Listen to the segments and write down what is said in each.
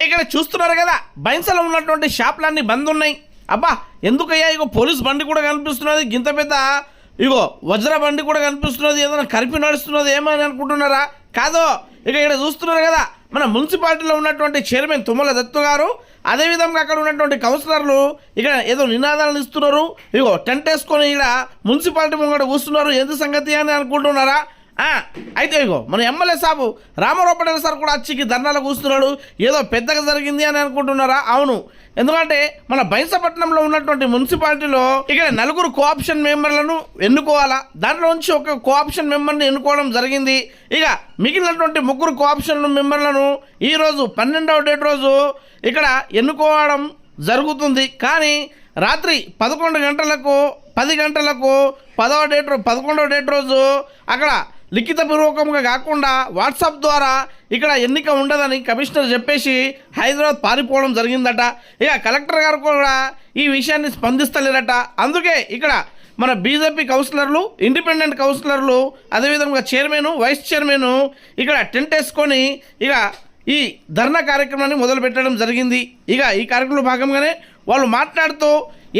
ఇక్కడ చూస్తున్నారు కదా, బైన్సలో ఉన్నటువంటి షాపులన్నీ బంద్ ఉన్నాయి. అబ్బా ఎందుకయ్యా, ఇగో పోలీస్ బండి కూడా కనిపిస్తున్నది, గింత పెద్ద ఇగో వజ్ర బండి కూడా కనిపిస్తున్నది, ఏదైనా కరిపి నడుస్తున్నది ఏమని అనుకుంటున్నారా? కాదో, ఇక ఇక్కడ చూస్తున్నారు కదా, మన మున్సిపాలిటీలో ఉన్నటువంటి చైర్మన్ తుమ్మల దత్తు గారు, అదేవిధంగా అక్కడ ఉన్నటువంటి కౌన్సిలర్లు ఇక్కడ ఏదో నినాదాలను ఇస్తున్నారు. ఇగో టెంట్ వేసుకొని ఇక్కడ మున్సిపాలిటీ ముంగట కూస్తున్నారు. ఎందుకు సంగతి అని అనుకుంటున్నారా? అయితే ఇగో మన ఎమ్మెల్యే సాబు రామారావు పటేల్ సార్ కూడా వచ్చి ధర్నాలు కూస్తున్నాడు. ఏదో పెద్దగా జరిగింది అని అనుకుంటున్నారా? అవును, ఎందుకంటే మన బైన్సపట్నంలో ఉన్నటువంటి మున్సిపాలిటీలో ఇక్కడ 4 కోఆప్షన్ మెంబర్లను ఎన్నుకోవాలా. దాంట్లో నుంచి ఒక కోఆప్షన్ మెంబర్ని ఎన్నుకోవడం జరిగింది. ఇక మిగిలినటువంటి 3 కోఆప్షన్ మెంబర్లను ఈరోజు 12వ డేట్ రోజు ఇక్కడ ఎన్నుకోవడం జరుగుతుంది. కానీ రాత్రి 11 గంటలకు 10 గంటలకు 11వ డేట్ రోజు అక్కడ లిఖితపూర్వకంగా కాకుండా వాట్సాప్ ద్వారా ఇక్కడ ఎన్నిక ఉండదని కమిషనర్ చెప్పేసి హైదరాబాద్ పారిపోవడం జరిగిందట. ఇక కలెక్టర్ గారు కూడా ఈ విషయాన్ని స్పందిస్తలేరట. అందుకే ఇక్కడ మన బీజేపీ కౌన్సిలర్లు, ఇండిపెండెంట్ కౌన్సిలర్లు, అదేవిధంగా చైర్మన్, వైస్ చైర్మన్ ఇక్కడ టెంట్ వేసుకొని ఇక ఈ ధర్నా కార్యక్రమాన్ని మొదలు పెట్టడం జరిగింది. ఇక ఈ కార్యక్రమంలో భాగంగానే వాళ్ళు మాట్లాడుతూ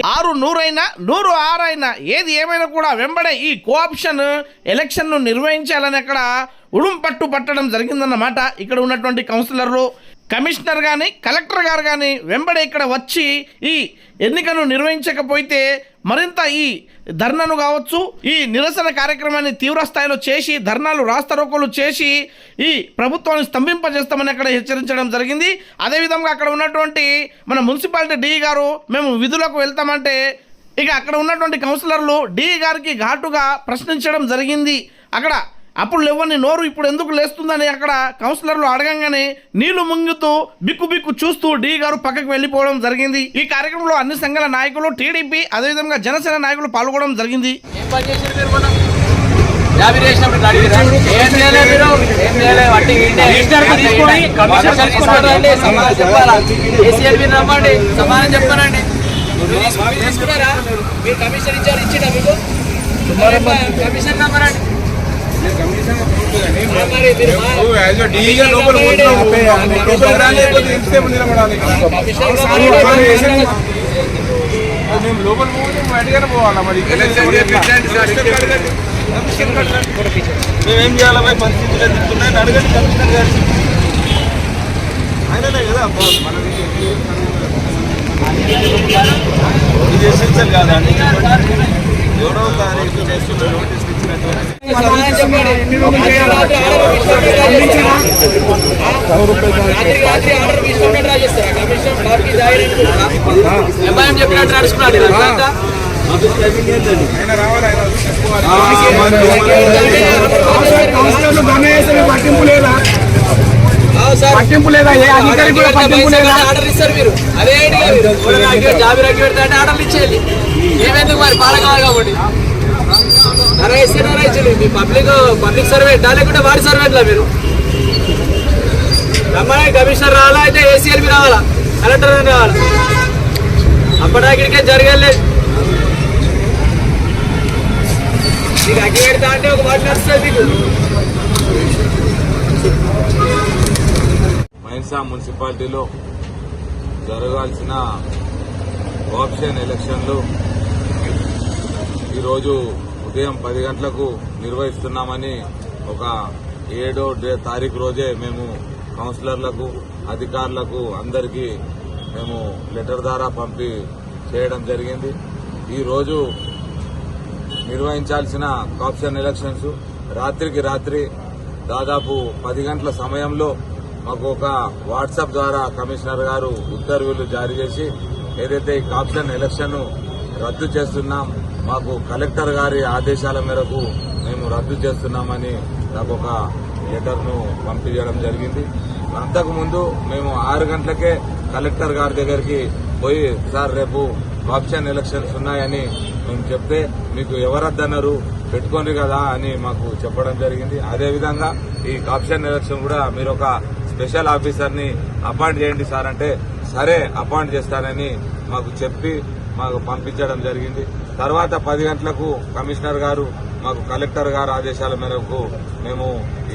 600 అయినా 106 అయినా ఏది ఏమైనా కూడా వెంబడే ఈ కోఆప్షన్ ఎలక్షన్ను నిర్వహించాలని అక్కడ ఉడుంపట్టు పట్టడం జరిగిందన్నమాట. ఇక్కడ ఉన్నటువంటి కౌన్సిలర్లు, కమిషనర్ కానీ కలెక్టర్ గారు కానీ వెంబడే ఇక్కడ వచ్చి ఈ ఎన్నికను నిర్వహించకపోతే మరింత ఈ ధర్నాను కావచ్చు, ఈ నిరసన కార్యక్రమాన్ని తీవ్ర స్థాయిలో చేసి ధర్నాలు, రాస్తారోకోలు చేసి ఈ ప్రభుత్వాన్ని స్తంభింపజేస్తామని అక్కడ హెచ్చరించడం జరిగింది. అదేవిధంగా అక్కడ ఉన్నటువంటి మన మున్సిపాలిటీ డిఈ గారు మేము విధులకు వెళ్తామంటే ఇక అక్కడ ఉన్నటువంటి కౌన్సిలర్లు డిఈ గారికి ఘాటుగా ప్రశ్నించడం జరిగింది. అక్కడ అప్పుడు లేవని నోరు ఇప్పుడు ఎందుకు లేస్తుందని అక్కడ కౌన్సిలర్లు అడగంగానే నీళ్లు ముంగుతూ బిక్కు బిక్కు చూస్తూ డి గారు పక్కకు వెళ్ళిపోవడం జరిగింది. ఈ కార్యక్రమంలో అన్ని సంఘాల నాయకులు, టీడీపీ, అదేవిధంగా జనసేన నాయకులు పాల్గొనడం జరిగింది. మేమేం చేయాలి పరిస్థితులు చెప్తున్నాయని అడగండి కమిషనర్ గారు. ఆయననే కదా ఇది ఎసెన్షియల్ కాదండి. ఎవరో తారీఖు చేస్తున్న నోటీస్ పట్టింపు లేదా ఆర్డర్ ఇస్తారు మీరు. అదే జాబిరా పెడతా అంటే ఆర్డర్లు ఇచ్చేయాలి. ఏమెందుకు మరి పాల కావాలి కాబట్టి మీ పబ్లిక్ సర్వెంటా లేకుంటే వారి సర్వెంట్లా మీరు? రమ్మని కమిషనర్ రావాలా, అయితే ఏసీఎల్బి రావాలా, కలెక్టర్ రావాలా? అప్పటికే జరగలేదు. మీకు అగ్గి పెడతా అంటే ఒక మాట నడుస్తుంది మీకు. మైన్సా మున్సిపాలిటీలో జరగాల్సిన కోఆప్షన్ ఎలక్షన్లు ఈరోజు ఉదయం 10 గంటలకు నిర్వహిస్తున్నామని ఒక 7వ తారీఖు రోజే మేము కౌన్సిలర్లకు, అధికారులకు అందరికీ మేము లెటర్ ద్వారా పంపి చేయడం జరిగింది. ఈరోజు నిర్వహించాల్సిన కోఆప్షన్ ఎలక్షన్స్ రాత్రికి రాత్రి దాదాపు 10 గంటల సమయంలో మాకు ఒక వాట్సాప్ ద్వారా కమిషనర్ గారు ఉత్తర్వులు జారీ చేసి ఏదైతే ఈ కోఆప్షన్ ఎలక్షన్ రద్దు చేస్తున్నాం, మాకు కలెక్టర్ గారి ఆదేశాల మేరకు మేము రద్దు చేస్తున్నామని నాకు ఒక లెటర్ను పంపించడం జరిగింది. అంతకుముందు మేము 6 గంటలకే కలెక్టర్ గారి దగ్గరికి పోయి, సార్ రేపు కోఆప్షన్ ఎలక్షన్స్ ఉన్నాయని మేము చెప్తే మీకు ఎవరద్దన్నారు, పెట్టుకోండి కదా అని మాకు చెప్పడం జరిగింది. అదేవిధంగా ఈ కోఆప్షన్ ఎలక్షన్ కూడా మీరు ఒక స్పెషల్ ఆఫీసర్ని అపాయింట్ చేయండి సార్ అంటే, సరే అపాయింట్ చేస్తానని మాకు చెప్పి మాకు పంపించడం జరిగింది. తర్వాత 10 గంటలకు కమిషనర్ గారు మాకు కలెక్టర్ గారి ఆదేశాల మేరకు మేము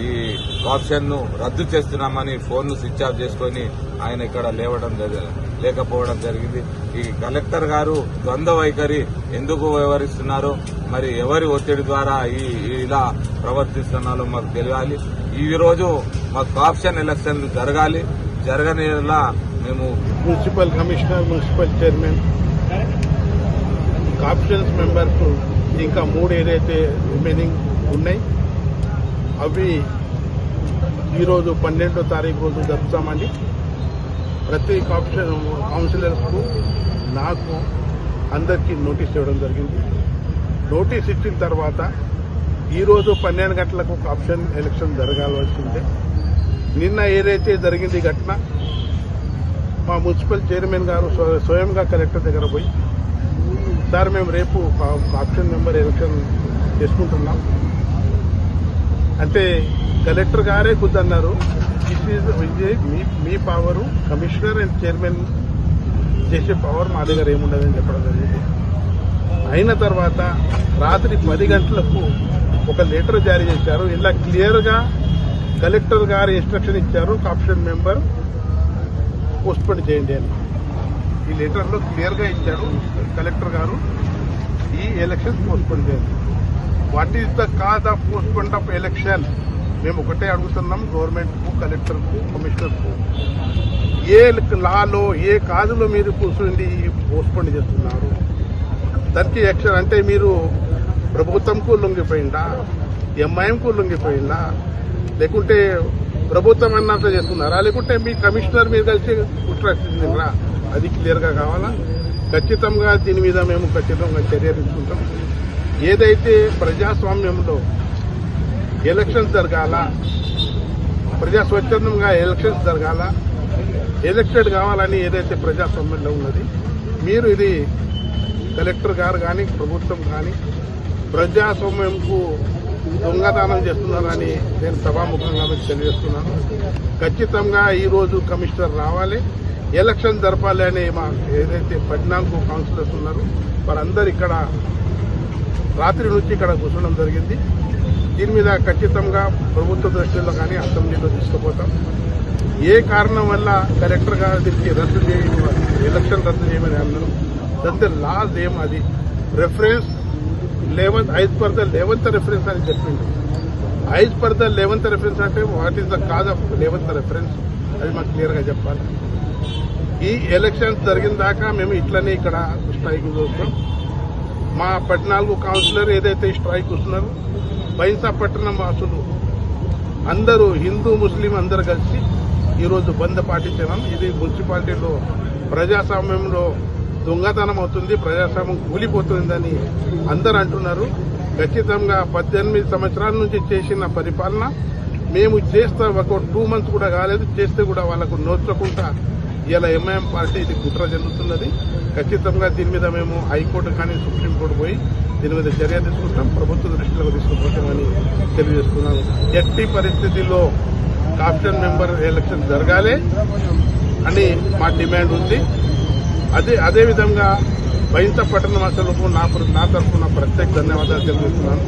ఈ ఆప్షన్ ను రద్దు చేస్తున్నామని ఫోన్ ను స్విచ్ ఆఫ్ చేసుకుని ఆయన ఇక్కడ లేకపోవడం జరిగింది. ఈ కలెక్టర్ గారు ద్వంద్వ వైఖరి ఎందుకు వ్యవహరిస్తున్నారో, మరి ఎవరి ఒత్తిడి ద్వారా ఇలా ప్రవర్తిస్తున్నారో మాకు తెలియాలి. ఈ రోజు మాకు ఆప్షన్ ఎలక్షన్ జరగాలి. జరగనేలా మేము municipal commissioner, municipal chairman, options members ఇంకా 3 ఏదైతే రిమైనింగ్ ఉన్నాయి అవి ఈరోజు 12వ తారీఖు రోజు జరుపుతామండి. ప్రతి కౌన్సిలర్స్కు నాకు అందరికీ నోటీస్ ఇవ్వడం జరిగింది. నోటీస్ ఇచ్చిన తర్వాత ఈరోజు 12 గంటలకు ఒక ఆప్షన్ ఎలక్షన్ జరగాల్సిందే. నిన్న ఏదైతే జరిగింది ఘటన, మా మున్సిపల్ చైర్మన్ గారు స్వయంగా కలెక్టర్ దగ్గర పోయి, సార్ మేము రేపు ఆప్షన్ మెంబర్ ఎలక్షన్ చేసుకుంటున్నాం అంటే కలెక్టర్ గారే కుదన్నారు. మీ పవరు కమిషనర్ అండ్ చైర్మన్ చేసే పవర్ మా దగ్గర ఏముండదని చెప్పడం జరిగింది. అయిన తర్వాత రాత్రి 10 గంటలకు ఒక లెటర్ జారీ చేశారు. ఇలా క్లియర్గా కలెక్టర్ గారు ఇన్స్ట్రక్షన్ ఇచ్చారు, ఆప్షన్ మెంబర్ పోస్ట్పోన్ చేయండి అని. ఈ లెటర్లో క్లియర్గా ఇచ్చారు కలెక్టర్ గారు, ఈ ఎలక్షన్ పోస్ట్పోన్ చేయండి. What is the cause of postpone of election? మేము ఒకటే అడుగుతున్నాం గవర్నమెంట్కు, కలెక్టర్కు, కమిషనర్కు. ఏ లాలో ఏ కాజులో మీరు కూర్చుండి పోస్ట్పోన్ చేస్తున్నారు? దానికి యాక్షన్ అంటే మీరు ప్రభుత్వంకు లొంగిపోయిందా, ఎంఐఎంకు లొంగిపోయిందా, లేకుంటే ప్రభుత్వం అన్నట్టు చేస్తున్నారా, లేకుంటే మీ కమిషనర్ మీరు కలిసి కుట్రా? అది క్లియర్గా కావాలా. ఖచ్చితంగా దీని మీద మేము ఖచ్చితంగా చర్య తీసుకుంటాం. ఏదైతే ప్రజాస్వామ్యంలో ఎలక్షన్స్ జరగాల, ప్రజా స్వచ్ఛందంగా ఎలక్షన్స్ జరగాల, ఎలక్టెడ్ కావాలని ఏదైతే ప్రజాస్వామ్యంలో ఉన్నది, మీరు ఇది కలెక్టర్ గారు కానీ ప్రభుత్వం కానీ ప్రజాస్వామ్యంకు దొంగదానం చేస్తున్నారని నేను సభాముఖంగా మీకు తెలియజేస్తున్నాను. ఖచ్చితంగా ఈరోజు కమిషనర్ రావాలి, ఎలక్షన్ జరపాలి అని మా ఏదైతే 14 కౌన్సిలర్స్ ఉన్నారో వారందరూ ఇక్కడ రాత్రి నుంచి ఇక్కడ కూర్చోవడం జరిగింది. దీని మీద ఖచ్చితంగా ప్రభుత్వ దృష్టిలో కానీ అసెంబ్లీలో తీసుకుపోతాం. ఏ కారణం వల్ల కలెక్టర్ గారు దీనికి రద్దు చేయమని, ఎలక్షన్ రద్దు చేయమని అన్నారు. దాంతో లాస్ ఏం అది reference 11 per the 11th reference అని చెప్పింది. 5 పర్ ద 11th రెఫరెన్స్ అంటే what is the cause of 11th reference, అది మాకు క్లియర్గా చెప్పాలి. ఈ ఎలక్షన్స్ జరిగిన దాకా మేము ఇట్లనే ఇక్కడ స్ట్రైక్ చూస్తాం. మా 14 కౌన్సిలర్ ఏదైతే స్ట్రైక్ వస్తున్నారు, బైన్సా పట్టణం వాసులు అందరూ హిందూ ముస్లిం అందరూ కలిసి ఈరోజు బంద్ పాటించాం. ఇది మున్సిపాలిటీలో ప్రజాస్వామ్యంలో దొంగతనం అవుతుంది, ప్రజాస్వామ్యం కూలిపోతుందని అందరూ అంటున్నారు. ఖచ్చితంగా 18 సంవత్సరాల నుంచి చేసిన పరిపాలన మేము చేస్తే ఒక 2 months కూడా కాలేదు, చేస్తే కూడా వాళ్ళకు నోచకుండా ఇలా ఎంఐఎం పార్టీ ఇది కుట్ర జరుగుతున్నది. ఖచ్చితంగా దీని మీద మేము హైకోర్టు కానీ సుప్రీంకోర్టు పోయి దీని మీద చర్య తీసుకుంటాం, ప్రభుత్వ దృష్టిలోకి తీసుకుపోతామని తెలియజేస్తున్నాను. ఎట్టి పరిస్థితుల్లో ఆప్షన్ మెంబర్ ఎలక్షన్ జరగాలి అని మా డిమాండ్ ఉంది. అదేవిధంగా బైన్సా పట్టణ వాసులకు నా తరఫున ప్రత్యేక ధన్యవాదాలు తెలియజేస్తున్నాను.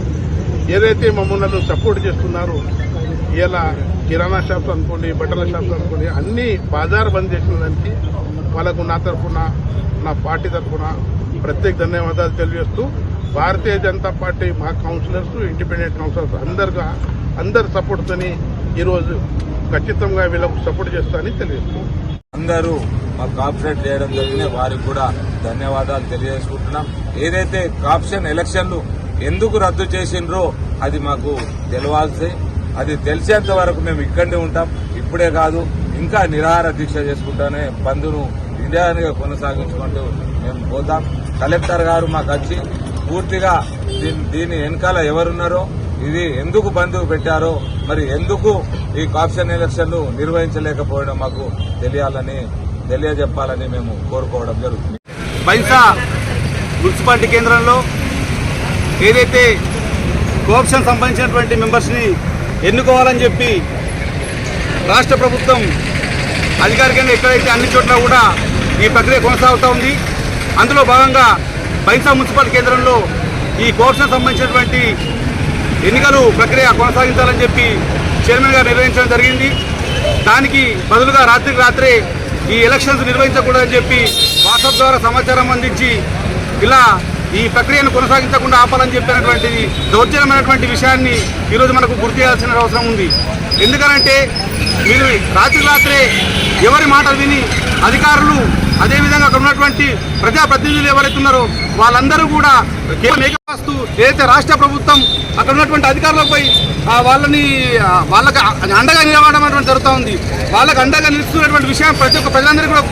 ఏదైతే మమ్మల్ని సపోర్ట్ చేస్తున్నారు, ఇలా కిరాణా షాప్స్ అనుకోండి, బట్టల షాప్స్ అనుకోండి, అన్ని బాజార్ బంద్ చేసిన దానికి వాళ్ళకు నా తరఫున, నా పార్టీ తరఫున ప్రత్యేక ధన్యవాదాలు తెలియజేస్తూ, భారతీయ జనతా పార్టీ మా కౌన్సిలర్స్, ఇండిపెండెంట్ కౌన్సిలర్స్ అందరి సపోర్ట్తోని ఈరోజు ఖచ్చితంగా వీళ్ళకు సపోర్ట్ చేస్తానని తెలియజేస్తున్నాం. అందరూ మాకు కాపరేట్ చేయడం జరిగింది, వారికి కూడా ధన్యవాదాలు తెలియజేసుకుంటున్నాం. ఏదైతే ఆప్షన్ ఎలక్షన్లు ఎందుకు రద్దు చేసిండ్రో అది మాకు తెలవాల్సి, అది తెలిసేంత వరకు మేము ఇక్కడే ఉంటాం. ఇప్పుడే కాదు, ఇంకా నిరాహార దీక్ష చేసుకుంటానే బంద్ను ఇండియాగా కొనసాగించుకుంటూ మేము పోతాం. కలెక్టర్ గారు మాకు వచ్చి పూర్తిగా దీని వెనకాల ఎవరున్నారో, ఇది ఎందుకు బంద్ పెట్టారో, మరి ఎందుకు ఈ ఆప్షన్ ఎలక్షన్లు నిర్వహించలేకపోవడం మాకు తెలియజెప్పాలని మేము కోరుకోవడం జరుగుతుంది. బైన్సా మున్సిపాలిటీ కేంద్రంలో ఏదైతే కోఆప్షన్ సంబంధించినటువంటి మెంబర్స్ని ఎన్నుకోవాలని చెప్పి రాష్ట్ర ప్రభుత్వం అధికారికంగా ఎక్కడైతే అన్ని చోట్ల కూడా ఈ ప్రక్రియ కొనసాగుతూ ఉంది. అందులో భాగంగా బైన్సా మున్సిపల్ కేంద్రంలో ఈ కోఆప్షన్ సంబంధించినటువంటి ఎన్నికలు ప్రక్రియ కొనసాగించాలని చెప్పి చైర్మన్ గారు నిర్వహించడం జరిగింది. దానికి బదులుగా రాత్రికి రాత్రే ఈ ఎలక్షన్స్ నిర్వహించకూడదని చెప్పి వాట్సాప్ ద్వారా సమాచారం అందించి ఇలా ఈ ప్రక్రియను కొనసాగించకుండా ఆపాలని చెప్పినటువంటిది దౌర్జన్యమైనటువంటి విషయాన్ని ఈరోజు మనకు గుర్తు చేయాల్సిన అవసరం ఉంది. ఎందుకనంటే మీరు రాత్రే ఎవరి మాటలు విని అధికారులు అదేవిధంగా అక్కడ ఉన్నటువంటి ప్రజాప్రతినిధులు ఎవరైతే ఉన్నారో వాళ్ళందరూ కూడా మేకపాస్తూ ఏదైతే రాష్ట్ర ప్రభుత్వం అక్కడ ఉన్నటువంటి అధికారులపై వాళ్ళకి అండగా నిలబడడం అనేటువంటి జరుగుతూ ఉంది. వాళ్ళకి అండగా నిలుస్తున్నటువంటి విషయం ప్రతి ఒక్క ప్రజలందరికీ కూడా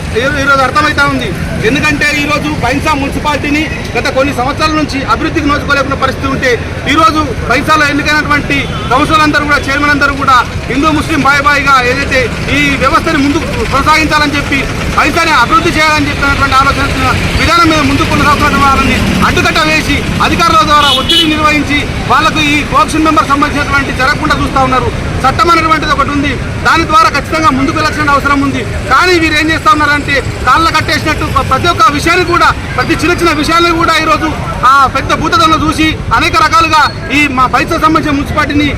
ఈరోజు అర్థమవుతా ఉంది. ఎందుకంటే ఈరోజు బైన్సా మున్సిపాలిటీని గత కొన్ని సంవత్సరాల నుంచి అభివృద్ధికి నోచుకోలేకున్న పరిస్థితి ఉంటే ఈరోజు బైన్సాలో ఎన్నికైనటువంటి కౌన్సిలర్ అందరూ కూడా చైర్మన్ అందరూ కూడా హిందూ ముస్లిం బాయిగా ఏదైతే ఈ వ్యవస్థని ముందుకు కొనసాగించాలని చెప్పి బైన్సాని అభివృద్ధి చేయాలని చెప్పినటువంటి ఆలోచన విధానం మీద ముందుకు కొనసాగుతున్న వాళ్ళని అడ్డుకట్ట వేసి అధికారుల ద్వారా ఒత్తిడి నిర్వహించి వాళ్లకు ఈ కోఆప్షన్ మెంబర్ సంబంధించినటువంటి జరగకుండా చూస్తూ ఉన్నారు. చట్టం అనేటువంటిది ఒకటి ఉంది, దాని ద్వారా ఖచ్చితంగా ముందుకు వెళ్ళాల్సిన అవసరం ఉంది. కానీ వీరు ఏం చేస్తూ ఉన్నారంటే కాళ్ళ కట్టేసినట్టు ప్రతి ఒక్క విషయాన్ని కూడా ప్రతి చిన్న విషయాన్ని కూడా ఈరోజు ఆ పెద్ద భూతదంలో చూసి అనేక రకాలుగా ఈ మా బైన్సా సంబంధించిన మున్సిపాలిటీని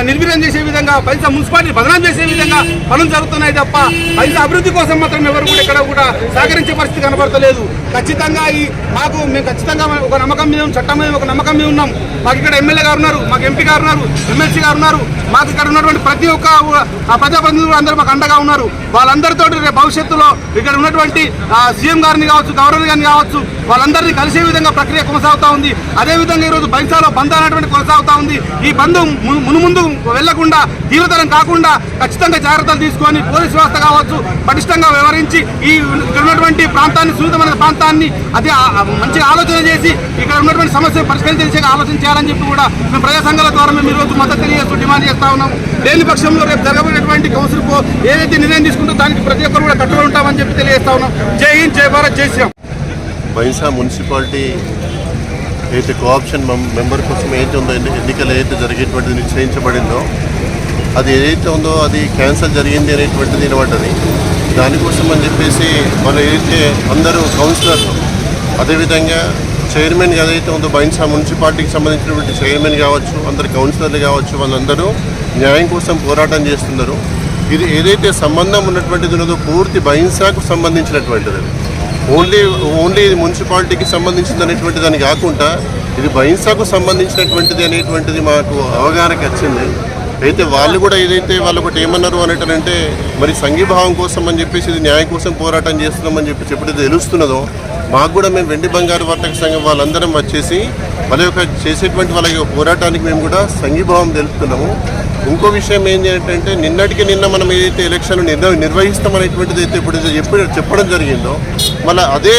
నిర్వీర్యం చేసే విధంగా బైన్సా మున్సిపాలిటీ బదనాం చేసే విధంగా పనులు జరుగుతున్నాయి తప్ప బైన్సా అభివృద్ధి కోసం మాత్రం ఎవరు కూడా ఎక్కడ కూడా సహకరించే పరిస్థితి కనబడతలేదు. ఖచ్చితంగా మేము ఖచ్చితంగా ఒక నమ్మకం మీద చట్టం మీద ఒక నమ్మకం మీద ఉన్నాం. మాకు ఇక్కడ ఎమ్మెల్యే గారు ఉన్నారు, మాకు ఎంపీ గారు ఉన్నారు, ఎమ్మెల్సీ గారు ఉన్నారు, మాకు ఇక్కడ ఉన్నటువంటి ప్రతి ఒక్క ప్రజాప్రతినిధులు అందరూ మాకు అండగా ఉన్నారు. వాళ్ళందరితో రేపు భవిష్యత్తులో ఇక్కడ ఉన్నటువంటి సీఎం గారిని కావచ్చు, గవర్నర్ గారిని కావచ్చు, వాళ్ళందరినీ కలిసే విధంగా ప్రక్రియ కొనసాగుతూ ఉంది. అదేవిధంగా ఈరోజు బైన్సాలో బంద్ అనేటువంటి కొనసాగుతూ ఉంది. ఈ బంద్ మునుముందు వెళ్లకుండా తీవ్రతరం కాకుండా ఖచ్చితంగా జాగ్రత్తలు తీసుకొని పోలీసు వ్యవస్థ కావచ్చు పటిష్టంగా వ్యవహరించి ఈ ఇక్కడ ఉన్నటువంటి ప్రాంతాన్ని సున్నితమైన ప్రాంతాన్ని అది మంచిగా ఆలోచన చేసి ఇక్కడ ఉన్నటువంటి సమస్యలు పరిష్కరించే ఆలోచన చేయాలని చెప్పి కూడా మేము ప్రజా సంఘాల ద్వారా మేము ఈరోజు మద్దతు తెలియజేస్తూ డిమాండ్ చేస్తా ఉన్నాము. లేని పక్షంలో రేపు జరగబోయేటువంటి కౌన్సిల్ ఏదైతే నిర్ణయం తీసుకుంటూ దానికి ప్రతి ఒక్కరు కూడా కట్టుబడి ఉంటామని చెప్పి తెలియజేస్తా ఉన్నాం. జై హింద్, జై భారత్, జై శ్రీరామ్. బైన్సా మున్సిపాలిటీ అయితే కోఆప్షన్ మెంబర్ కోసం ఏదైతే ఉందో ఎన్నికలు ఏదైతే జరిగేటువంటిది నిశ్చయించబడిందో అది ఏదైతే ఉందో అది క్యాన్సల్ జరిగింది అనేటువంటిది వినబడ్డది. దానికోసం అని చెప్పేసి వాళ్ళు ఏదైతే అందరూ కౌన్సిలర్లు అదేవిధంగా చైర్మన్ ఏదైతే ఉందో బైన్సా మున్సిపాలిటీకి సంబంధించినటువంటి చైర్మన్ కావచ్చు, అందరు కౌన్సిలర్లు కావచ్చు, వాళ్ళందరూ న్యాయం కోసం పోరాటం చేస్తున్నారు. ఇది ఏదైతే సంబంధం ఉన్నటువంటిది ఉన్నదో పూర్తి బైన్సాకు సంబంధించినటువంటిది. ఓన్లీ ఇది మున్సిపాలిటీకి సంబంధించింది అనేటువంటిది అని కాకుండా ఇది బైన్సాకు సంబంధించినటువంటిది అనేటువంటిది మాకు అవగాహనకి వచ్చింది. అయితే వాళ్ళు కూడా ఏదైతే వాళ్ళు ఒకటి ఏమన్నారు అనేటంటే మరి సంఘీభావం కోసం అని చెప్పేసి ఇది న్యాయం కోసం పోరాటం చేస్తున్నామని చెప్పి ఎప్పుడైతే తెలుస్తున్నదో మాకు కూడా మేము వెండి బంగారు వర్తక సంఘం వాళ్ళందరం వచ్చేసి వాళ్ళ యొక్క చేసేటువంటి వాళ్ళ యొక్క పోరాటానికి మేము కూడా సంఘీభావం తెలుపుతున్నాము. ఇంకో విషయం ఏంటంటే నిన్నటికి నిన్న మనం ఏదైతే ఎలక్షన్ నిర్వహిస్తామనేటువంటిది అయితే ఎప్పుడైతే చెప్పడం జరిగిందో మళ్ళీ అదే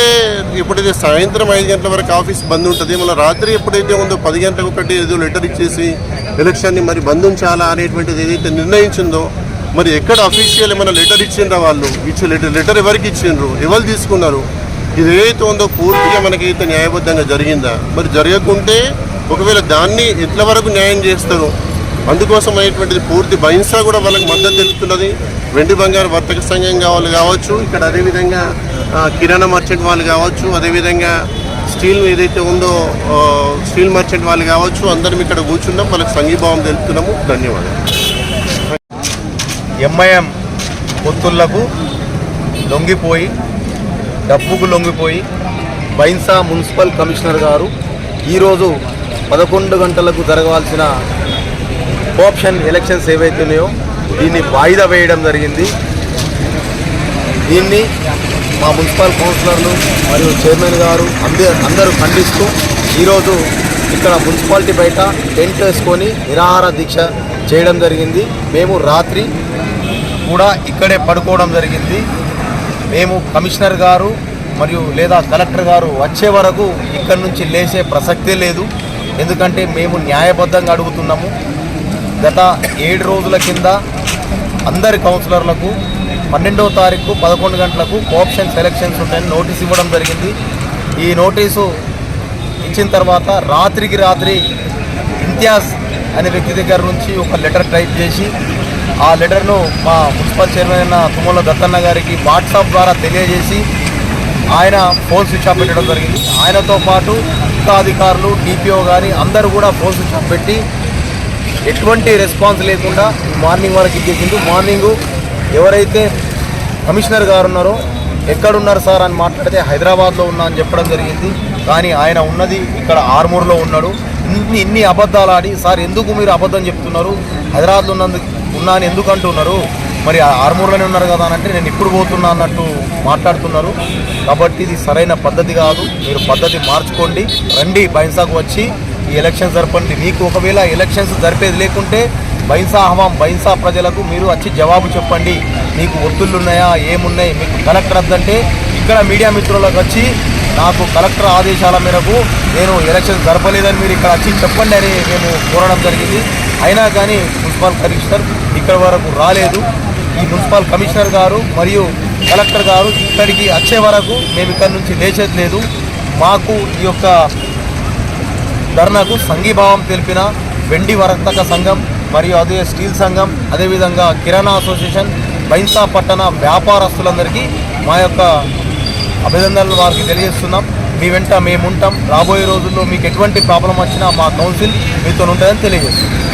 ఎప్పుడైతే సాయంత్రం 5 గంటల వరకు ఆఫీస్ బంద్ ఉంటుంది, మళ్ళీ రాత్రి ఎప్పుడైతే ఉందో 10 గంటలకు ఒకటి ఏదో లెటర్ ఇచ్చేసి ఎలక్షన్ని మరి బంద్ ఉంచాలా అనేటువంటిది ఏదైతే నిర్ణయించిందో మరి ఎక్కడ అఫీషియల్ ఏమైనా లెటర్ ఇచ్చిండ్రా, వాళ్ళు ఇచ్చే లెటర్ ఎవరికి ఇచ్చిండ్రు, ఎవరు తీసుకున్నారు, ఇది ఏదైతే ఉందో పూర్తిగా మనకైతే న్యాయబద్ధంగా జరిగిందా, మరి జరగకుంటే ఒకవేళ దాన్ని ఎట్ల వరకు న్యాయం చేస్తారు, అందుకోసం అనేటువంటిది పూర్తి బైన్సా కూడా వాళ్ళకి మద్దతు తెలుపుతున్నది. వెండి బంగారు వర్తక సంఘం వాళ్ళు కావచ్చు, ఇక్కడ అదేవిధంగా కిరాణా మర్చెంట్ వాళ్ళు కావచ్చు, అదేవిధంగా స్టీల్ ఏదైతే ఉందో స్టీల్ మర్చెంట్ వాళ్ళు కావచ్చు, అందరం ఇక్కడ కూర్చున్నాం, వాళ్ళకి సంఘీభావం తెలుపుతున్నాము. ధన్యవాదాలు. ఎంఐఎం పొత్తులకు లొంగిపోయి డబ్బుకు లొంగిపోయి బైన్సా మున్సిపల్ కమిషనర్ గారు ఈరోజు 11 గంటలకు జరగవలసిన కోఆప్షన్ ఎలక్షన్స్ ఏవైతే ఉన్నాయో దీన్ని వాయిదా వేయడం జరిగింది. దీన్ని మా మున్సిపల్ కౌన్సిలర్లు మరియు చైర్మన్ గారు అందరూ ఖండిస్తూ ఈరోజు ఇక్కడ మున్సిపాలిటీ బయట టెంట్ వేసుకొని నిరాహార దీక్ష చేయడం జరిగింది. మేము రాత్రి కూడా ఇక్కడే పడుకోవడం జరిగింది. మేము కమిషనర్ గారు మరియు లేదా కలెక్టర్ గారు వచ్చే వరకు ఇక్కడి నుంచి లేచే ప్రసక్తే లేదు. ఎందుకంటే మేము న్యాయబద్ధంగా అడుగుతున్నాము. గత 7 రోజుల కింద అందరి కౌన్సిలర్లకు 12వ తారీఖు 11 గంటలకు కోఆప్షన్ సెలక్షన్స్ ఉంటాయని నోటీస్ ఇవ్వడం జరిగింది. ఈ నోటీసు ఇచ్చిన తర్వాత రాత్రికి రాత్రి ఇంతియాజ్ అనే వ్యక్తి దగ్గర నుంచి ఒక లెటర్ టైప్ చేసి ఆ లెటర్ను మా మున్సిపల్ చైర్మన్ అయిన తుమ్మల దత్తన్న గారికి వాట్సాప్ ద్వారా తెలియజేసి ఆయన ఫోన్ స్విచ్ ఆఫ్ పెట్టడం జరిగింది. ఆయనతో పాటు ఇంకా అధికారులు డిపిఓ గారి అందరూ కూడా ఫోన్ స్విచ్ ఆఫ్ పెట్టి ఎటువంటి రెస్పాన్స్ లేకుండా మార్నింగ్ వరకు ఇచ్చేసిండు. మార్నింగు ఎవరైతే కమిషనర్ గారు ఉన్నారో ఎక్కడున్నారు సార్ అని మాట్లాడితే హైదరాబాద్లో ఉన్నా అని చెప్పడం జరిగింది. కానీ ఆయన ఉన్నది ఇక్కడ ఆర్మూర్లో ఉన్నాడు. ఇన్ని అబద్ధాలు ఆడి సార్ ఎందుకు మీరు అబద్ధం చెప్తున్నారు, హైదరాబాద్లో ఉన్నా అని ఎందుకు అంటున్నారు, మరి ఆర్మూర్లోనే ఉన్నారు కదా అని అంటే నేను ఇప్పుడు పోతున్నా అన్నట్టు మాట్లాడుతున్నారు. కాబట్టి ఇది సరైన పద్ధతి కాదు. మీరు పద్ధతి మార్చుకోండి, రండి బైన్సాకు వచ్చి ఈ ఎలక్షన్స్ జరపండి. మీకు ఒకవేళ ఎలక్షన్స్ జరిపేది లేకుంటే బైన్సా ప్రజలకు మీరు వచ్చి జవాబు చెప్పండి. మీకు ఒత్తుళ్ళు ఉన్నాయా, ఏమున్నాయి, మీకు కలెక్టర్ వద్దంటే ఇక్కడ మీడియా మిత్రులకు వచ్చి నాకు కలెక్టర్ ఆదేశాల మేరకు నేను ఎలక్షన్ జరపలేదని మీరు ఇక్కడ వచ్చి చెప్పండి అని మేము కోరడం జరిగింది. అయినా కానీ మున్సిపల్ కమిషనర్ ఇక్కడ వరకు రాలేదు. ఈ మున్సిపల్ కమిషనర్ గారు మరియు కలెక్టర్ గారు ఇక్కడికి వచ్చే వరకు మేము ఇక్కడ నుంచి లేచేది లేదు. మాకు ఈ యొక్క ధర్నాకు సంఘీభావం తెలిపిన వెండి వర్తక సంఘం మరియు అదే స్టీల్ సంఘం, అదేవిధంగా కిరాణా అసోసియేషన్, బైన్సా పట్టణ వ్యాపారస్తులందరికీ మా యొక్క అభినందనలు వారికి తెలియజేస్తున్నాం. మీ వెంట మేము ఉంటాం. రాబోయే రోజుల్లో మీకు ఎటువంటి ప్రాబ్లం వచ్చినా మా కౌన్సిల్ మీతో ఉంటుందని తెలియజేస్తున్నాం.